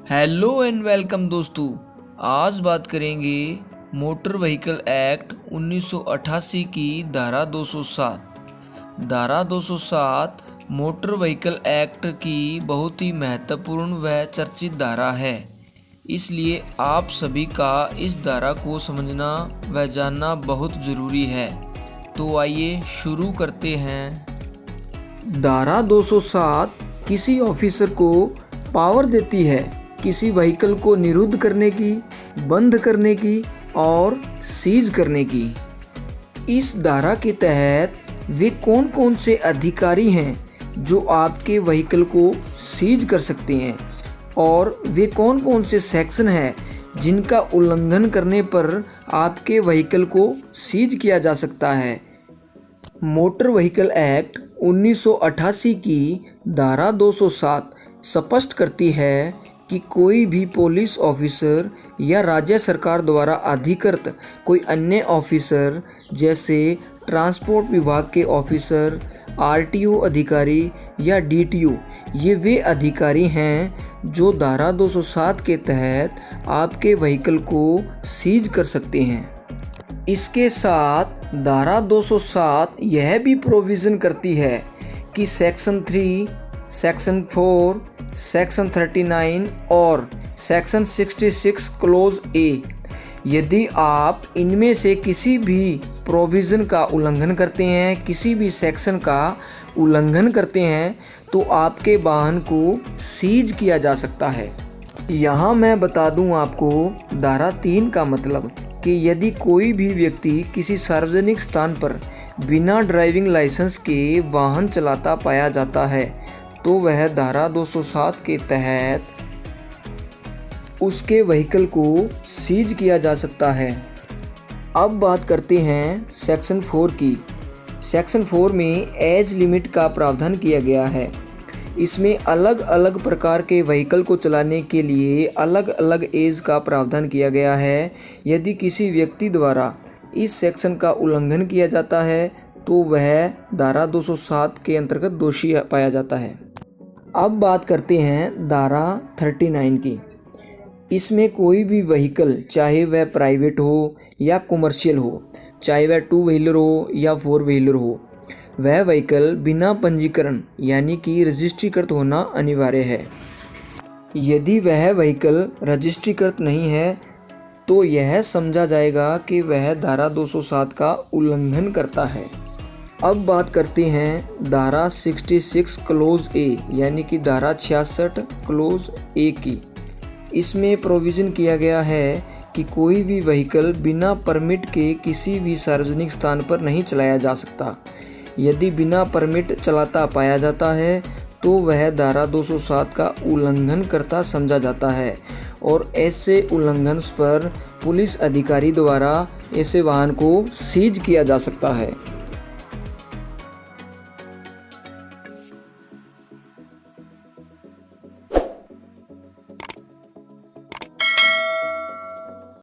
Hello and welcome दोस्तों। आज बात करेंगे मोटर व्हीकल एक्ट 1988 की धारा 207। धारा 207 मोटर व्हीकल एक्ट की बहुत ही महत्वपूर्ण व चर्चित धारा है, इसलिए आप सभी का इस धारा को समझना व जानना बहुत ज़रूरी है। तो आइए शुरू करते हैं। धारा 207 किसी ऑफिसर को पावर देती है किसी व्हीकल को निरुद्ध करने की, बंद करने की और सीज करने की। इस धारा के तहत वे कौन कौन से अधिकारी हैं जो आपके व्हीकल को सीज कर सकते हैं और वे कौन कौन से सेक्शन हैं जिनका उल्लंघन करने पर आपके व्हीकल को सीज किया जा सकता है। मोटर व्हीकल एक्ट 1988 की धारा 207 स्पष्ट करती है कि कोई भी पुलिस ऑफिसर या राज्य सरकार द्वारा अधिकृत कोई अन्य ऑफिसर जैसे ट्रांसपोर्ट विभाग के ऑफिसर, आरटीओ अधिकारी या डीटीओ, ये वे अधिकारी हैं जो धारा 207 के तहत आपके व्हीकल को सीज कर सकते हैं। इसके साथ धारा 207 यह भी प्रोविज़न करती है कि सेक्शन 3, सेक्शन 4, सेक्शन 39 और सेक्शन 66 क्लोज ए, यदि आप इनमें से किसी भी प्रोविज़न का उल्लंघन करते हैं, किसी भी सेक्शन का उल्लंघन करते हैं, तो आपके वाहन को सीज किया जा सकता है। यहाँ मैं बता दूँ आपको धारा 3 का मतलब कि यदि कोई भी व्यक्ति किसी सार्वजनिक स्थान पर बिना ड्राइविंग लाइसेंस के वाहन चलाता पाया जाता है तो वह धारा 207 के तहत उसके व्हीकल को सीज किया जा सकता है। अब बात करते हैं सेक्शन 4 की। सेक्शन 4 में एज लिमिट का प्रावधान किया गया है। इसमें अलग अलग प्रकार के व्हीकल को चलाने के लिए अलग अलग एज का प्रावधान किया गया है। यदि किसी व्यक्ति द्वारा इस सेक्शन का उल्लंघन किया जाता है तो वह धारा 207 के अंतर्गत दोषी पाया जाता है। अब बात करते हैं धारा 39 की। इसमें कोई भी व्हीकल, चाहे वह प्राइवेट हो या कमर्शियल हो, चाहे वह 2 व्हीलर हो या 4 व्हीलर हो, वह व्हीकल बिना पंजीकरण यानी कि रजिस्ट्रीकृत होना अनिवार्य है। यदि वह व्हीकल रजिस्ट्रीकृत नहीं है तो यह समझा जाएगा कि वह धारा 207 का उल्लंघन करता है। अब बात करते हैं धारा 66 क्लोज ए यानी कि धारा 66 क्लोज ए की। इसमें प्रोविज़न किया गया है कि कोई भी व्हीकल बिना परमिट के किसी भी सार्वजनिक स्थान पर नहीं चलाया जा सकता। यदि बिना परमिट चलाता पाया जाता है तो वह धारा 207 का उल्लंघन करता समझा जाता है और ऐसे उल्लंघन पर पुलिस अधिकारी द्वारा ऐसे वाहन को सीज किया जा सकता है।